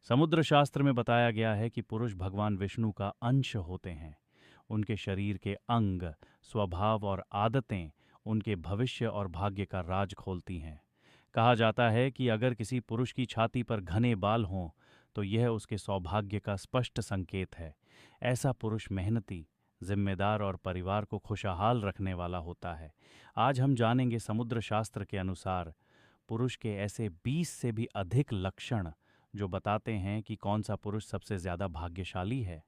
समुद्र शास्त्र में बताया गया है कि पुरुष भगवान विष्णु का अंश होते हैं। उनके शरीर के अंग, स्वभाव और आदतें उनके भविष्य और भाग्य का राज खोलती हैं। कहा जाता है कि अगर किसी पुरुष की छाती पर घने बाल हों तो यह उसके सौभाग्य का स्पष्ट संकेत है। ऐसा पुरुष मेहनती, जिम्मेदार और परिवार को खुशहाल रखने वाला होता है। आज हम जानेंगे समुद्र शास्त्र के अनुसार पुरुष के ऐसे 20 से भी अधिक लक्षण जो बताते हैं कि कौन सा पुरुष सबसे ज्यादा भाग्यशाली है।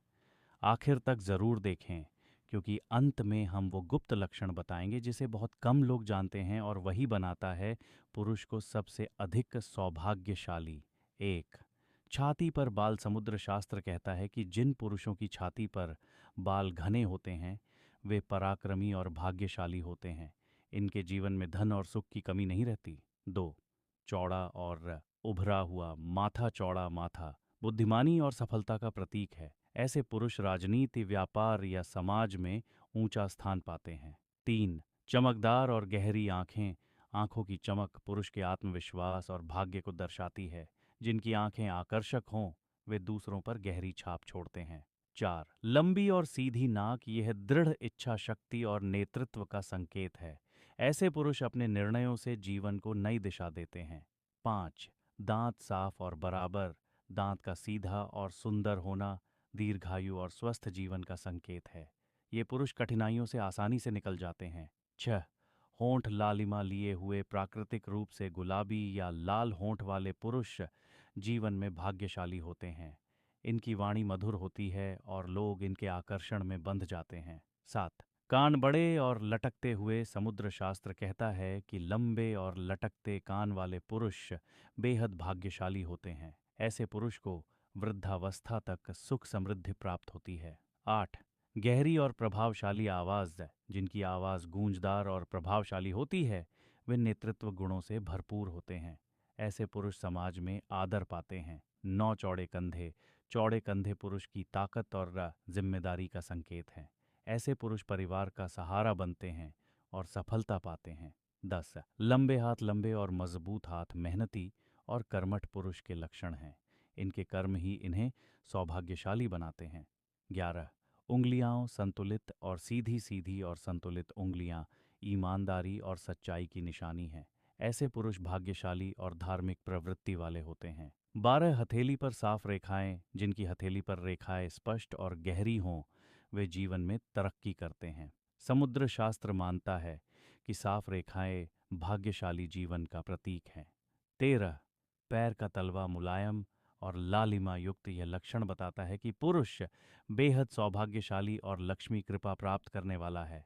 आखिर तक जरूर देखें, क्योंकि अंत में हम वो गुप्त लक्षण बताएंगे जिसे बहुत कम लोग जानते हैं और वही बनाता है पुरुष को सबसे अधिक सौभाग्यशाली। एक, छाती पर बाल। समुद्र शास्त्र कहता है कि जिन पुरुषों की छाती पर बाल घने होते हैं वे पराक्रमी और भाग्यशाली होते हैं। इनके जीवन में धन और सुख की कमी नहीं रहती। दो, चौड़ा और उभरा हुआ माथा। चौड़ा माथा बुद्धिमानी और सफलता का प्रतीक है। ऐसे पुरुष राजनीति, व्यापार या समाज में ऊंचा स्थान पाते हैं। तीन, चमकदार और गहरी आंखें। आंखों की चमक पुरुष के आत्मविश्वास और भाग्य को दर्शाती है। जिनकी आंखें आकर्षक हों वे दूसरों पर गहरी छाप छोड़ते हैं। चार, लंबी और सीधी नाक। यह दृढ़ इच्छा शक्ति और नेतृत्व का संकेत है। ऐसे पुरुष अपने निर्णयों से जीवन को नई दिशा देते हैं। पाँच, दांत साफ और बराबर। दांत का सीधा और सुंदर होना दीर्घायु और स्वस्थ जीवन का संकेत है। ये पुरुष कठिनाइयों से आसानी से निकल जाते हैं। छह, होंठ लालिमा लिए हुए। प्राकृतिक रूप से गुलाबी या लाल होंठ वाले पुरुष जीवन में भाग्यशाली होते हैं। इनकी वाणी मधुर होती है और लोग इनके आकर्षण में बंध जाते हैं। सात, कान बड़े और लटकते हुए। समुद्र शास्त्र कहता है कि लंबे और लटकते कान वाले पुरुष बेहद भाग्यशाली होते हैं। ऐसे पुरुष को वृद्धावस्था तक सुख समृद्धि प्राप्त होती है। आठ, गहरी और प्रभावशाली आवाज। जिनकी आवाज गूंजदार और प्रभावशाली होती है वे नेतृत्व गुणों से भरपूर होते हैं। ऐसे पुरुष समाज में आदर पाते हैं। नौ, चौड़े कंधे। चौड़े कंधे पुरुष की ताकत और जिम्मेदारी का संकेत हैं। ऐसे पुरुष परिवार का सहारा बनते हैं और सफलता पाते हैं। 10, लंबे हाथ। लंबे और मजबूत हाथ मेहनती और कर्मठ पुरुष के लक्षण हैं। इनके कर्म ही इन्हें सौभाग्यशाली बनाते हैं। 11, उंगलियां संतुलित और सीधी सीधी और संतुलित उंगलियां ईमानदारी और सच्चाई की निशानी है। ऐसे पुरुष भाग्यशाली और धार्मिक प्रवृत्ति वाले होते हैं। 12, हथेली पर साफ रेखाएं। जिनकी हथेली पर रेखाएं स्पष्ट और गहरी हों वे जीवन में तरक्की करते हैं। समुद्र शास्त्र मानता है कि साफ रेखाएं भाग्यशाली जीवन का प्रतीक हैं। 13, पैर का तलवा मुलायम और लालिमा युक्त। यह लक्षण बताता है कि पुरुष बेहद सौभाग्यशाली और लक्ष्मी कृपा प्राप्त करने वाला है।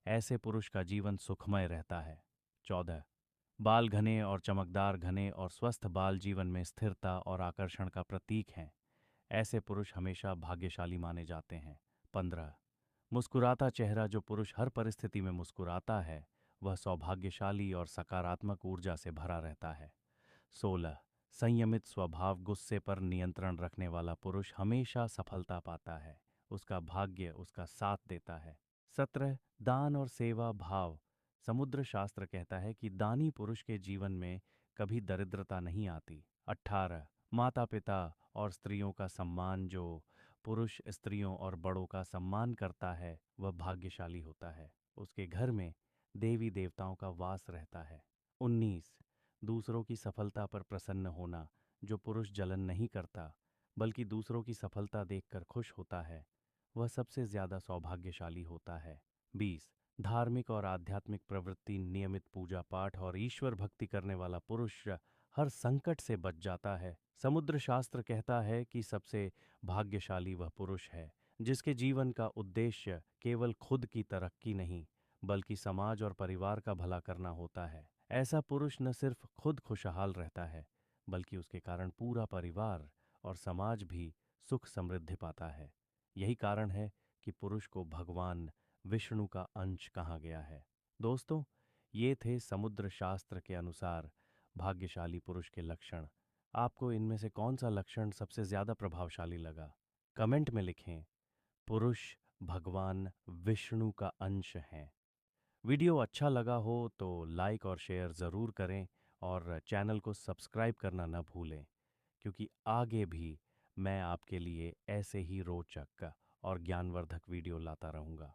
ऐसे पुरुष का जीवन सुखमय रहता है। 14, बाल घने और चमकदार। घने और स्वस्थ बाल जीवन में स्थिरता और आकर्षण का प्रतीक हैं। ऐसे पुरुष हमेशा भाग्यशाली माने जाते हैं। 15, मुस्कुराता चेहरा। जो पुरुष हर परिस्थिति में मुस्कुराता है वह सौभाग्यशाली और सकारात्मक ऊर्जा से भरा रहता है। 16, संयमित स्वभाव। गुस्से पर नियंत्रण रखने वाला पुरुष हमेशा सफलता पाता है। उसका भाग्य उसका साथ देता है। 17, दान और सेवा भाव। समुद्र शास्त्र कहता है कि दानी पुरुष के जीवन में कभी दरिद्रता नहीं आती। 18, माता पिता और स्त्रियों का सम्मान। जो पुरुष स्त्रियों और बड़ों का सम्मान करता है वह भाग्यशाली होता है। उसके घर में देवी देवताओं का वास रहता है। 19, दूसरों की सफलता पर प्रसन्न होना। जो पुरुष जलन नहीं करता बल्कि दूसरों की सफलता देखकर खुश होता है वह सबसे ज्यादा सौभाग्यशाली होता है। 20, धार्मिक और आध्यात्मिक प्रवृत्ति। नियमित पूजा पाठ और ईश्वर भक्ति करने वाला पुरुष हर संकट से बच जाता है। समुद्र शास्त्र कहता है कि सबसे भाग्यशाली वह पुरुष है जिसके जीवन का उद्देश्य केवल खुद की तरक्की नहीं बल्कि समाज और परिवार का भला करना होता है। ऐसा पुरुष न सिर्फ खुद खुशहाल रहता है बल्कि उसके कारण पूरा परिवार और समाज भी सुख समृद्धि पाता है। यही कारण है कि पुरुष को भगवान विष्णु का अंश कहा गया है। दोस्तों, ये थे समुद्र शास्त्र के अनुसार भाग्यशाली पुरुष के लक्षण। आपको इनमें से कौन सा लक्षण सबसे ज्यादा प्रभावशाली लगा? कमेंट में लिखें। पुरुष भगवान विष्णु का अंश हैं। वीडियो अच्छा लगा हो तो लाइक और शेयर ज़रूर करें और चैनल को सब्सक्राइब करना न भूलें। क्योंकि आगे भी मैं आपके लिए ऐसे ही रोचक और ज्ञानवर्धक वीडियो लाता रहूँगा।